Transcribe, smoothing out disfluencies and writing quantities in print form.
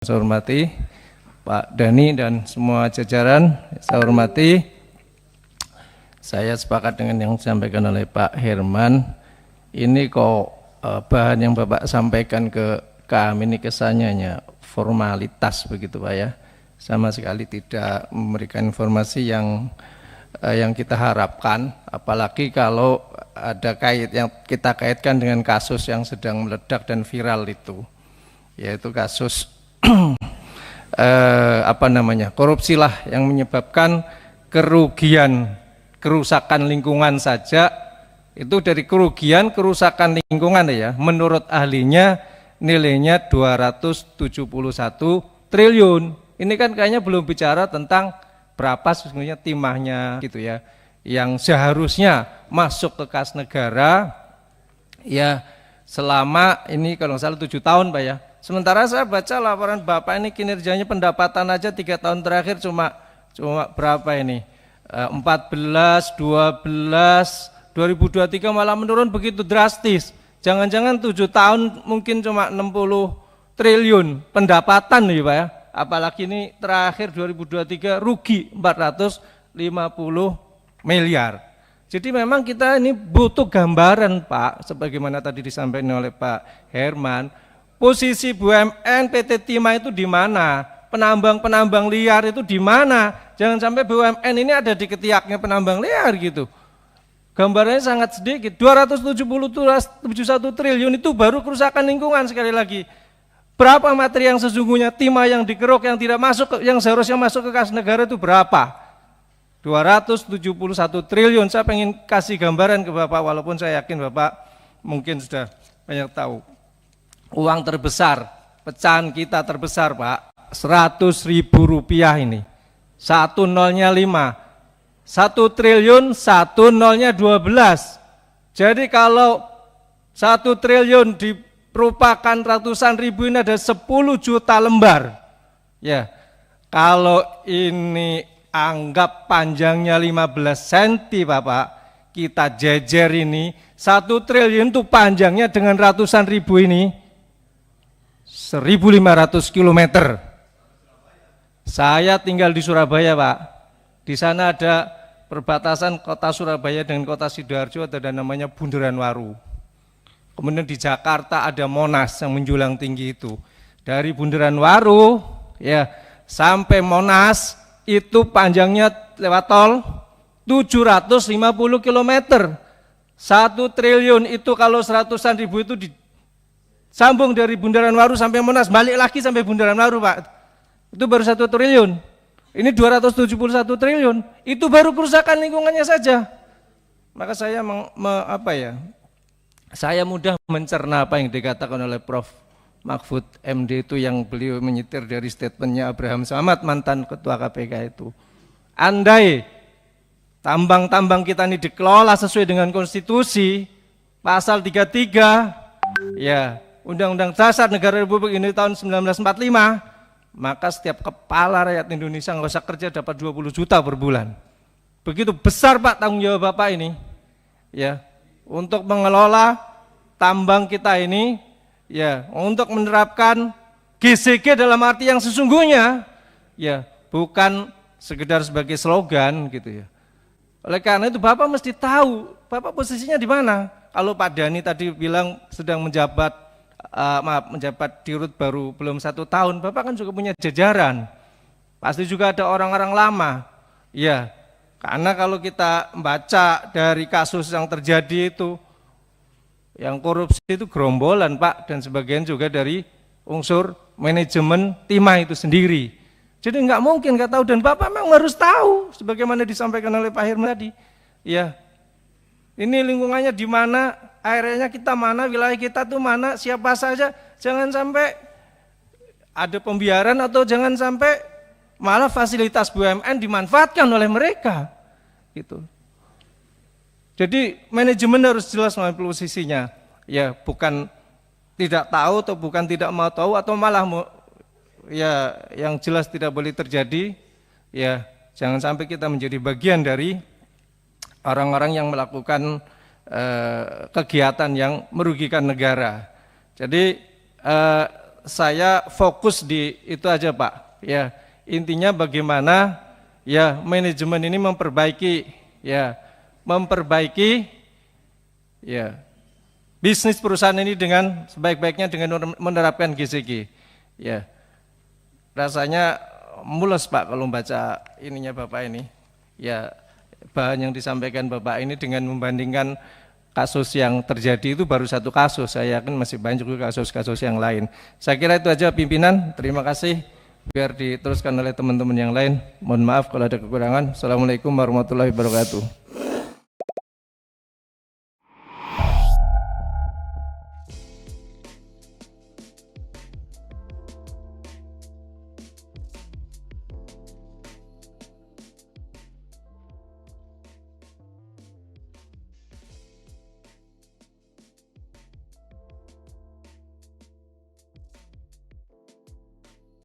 saya hormati Pak Dhani dan semua jajaran, saya hormati. Saya sepakat dengan yang disampaikan oleh Pak Herman. Ini kok bahan yang Bapak sampaikan ke kami ini kesannya hanya formalitas begitu Pak ya. Sama sekali tidak memberikan informasi yang kita harapkan, apalagi kalau ada yang kita kaitkan dengan kasus yang sedang meledak dan viral itu, yaitu kasus korupsi lah yang menyebabkan kerusakan lingkungan saja. Itu dari kerusakan lingkungan ya, menurut ahlinya nilainya 271 triliun. Ini kan kayaknya belum bicara tentang berapa sesungguhnya timahnya gitu ya, yang seharusnya masuk ke kas negara ya selama ini kalau nggak salah 7 tahun Pak ya. Sementara saya baca laporan Bapak ini kinerjanya pendapatan aja 3 tahun terakhir cuma berapa ini, 14, 12, 2023 malah menurun begitu drastis. Jangan-jangan 7 tahun mungkin cuma 60 triliun pendapatan nih Pak ya. Apalagi ini terakhir 2023 rugi 450 miliar. Jadi memang kita ini butuh gambaran Pak, sebagaimana tadi disampaikan oleh Pak Herman, posisi BUMN PT Timah itu di mana? Penambang liar itu di mana? Jangan sampai BUMN ini ada di ketiaknya penambang liar gitu. Gambarannya sangat sedikit. 271 triliun itu baru kerusakan lingkungan sekali lagi. Berapa materi yang sesungguhnya timah yang dikeruk yang tidak masuk, yang seharusnya masuk ke kas negara itu berapa? 271 triliun. Saya pengen kasih gambaran ke Bapak, walaupun saya yakin Bapak mungkin sudah banyak tahu. Uang terbesar, pecahan kita terbesar Pak, 100.000 rupiah ini. 1 nolnya 5, 1 triliun, 1 nolnya 12. Jadi kalau 1 triliun diperupakan ratusan ribu ini ada 10 juta lembar. Ya, kalau ini anggap panjangnya 15 cm Bapak, kita jejer ini 1 triliun itu panjangnya dengan ratusan ribu ini 1.500 km. Saya tinggal di Surabaya Pak. Di sana ada perbatasan kota Surabaya dengan kota Sidoarjo, ada namanya Bundaran Waru. Kemudian di Jakarta ada Monas yang menjulang tinggi itu. Dari Bundaran Waru ya sampai Monas itu panjangnya lewat tol 750 km. 1 triliun itu kalau seratusan ribu itu disambung dari Bundaran Waru sampai Monas, balik lagi sampai Bundaran Waru Pak. Itu baru 1 triliun. Ini 271 triliun. Itu baru kerusakan lingkungannya saja. Maka saya saya mudah mencerna apa yang dikatakan oleh Prof. Mahfud MD itu yang beliau menyetir dari statementnya Abraham Samad, mantan ketua KPK itu. Andai tambang-tambang kita ini dikelola sesuai dengan konstitusi, pasal 33, ya Undang-Undang Dasar Negara Republik Indonesia tahun 1945, maka setiap kepala rakyat Indonesia nggak usah kerja dapat 20 juta per bulan. Begitu besar Pak tanggung jawab Bapak ini, ya, untuk mengelola tambang kita ini, ya, untuk menerapkan GCG dalam arti yang sesungguhnya, ya, bukan sekedar sebagai slogan gitu ya. Oleh karena itu Bapak mesti tahu, Bapak posisinya di mana. Kalau Pak Dhani tadi bilang sedang menjabat dirut baru belum 1 tahun, Bapak kan juga punya jajaran. Pasti juga ada orang-orang lama, ya. Karena kalau kita membaca dari kasus yang terjadi itu, yang korupsi itu gerombolan Pak, dan sebagian juga dari unsur manajemen timah itu sendiri. Jadi nggak mungkin nggak tahu, dan Bapak memang harus tahu, sebagaimana disampaikan oleh Pak Herman tadi. Ya, ini lingkungannya di mana, areanya kita mana, wilayah kita tuh mana, siapa saja. Jangan sampai ada pembiaran atau jangan sampai malah fasilitas BUMN dimanfaatkan oleh mereka. Gitu. Jadi manajemen harus jelas mengambil posisinya. Ya, bukan tidak tahu atau bukan tidak mau tahu atau malah ya yang jelas tidak boleh terjadi. Ya, jangan sampai kita menjadi bagian dari orang-orang yang melakukan kegiatan yang merugikan negara. Jadi saya fokus di itu aja Pak. Ya, intinya bagaimana ya manajemen ini memperbaiki ya bisnis perusahaan ini dengan sebaik-baiknya dengan menerapkan GCG. Ya, rasanya mules Pak kalau baca ininya Bapak ini. Ya, bahan yang disampaikan Bapak ini dengan membandingkan kasus yang terjadi itu baru satu kasus. Saya yakin masih banyak juga kasus-kasus yang lain. Saya kira itu aja pimpinan. Terima kasih. Biar diteruskan oleh teman-teman yang lain. Mohon maaf kalau ada kekurangan. Assalamualaikum warahmatullahi wabarakatuh.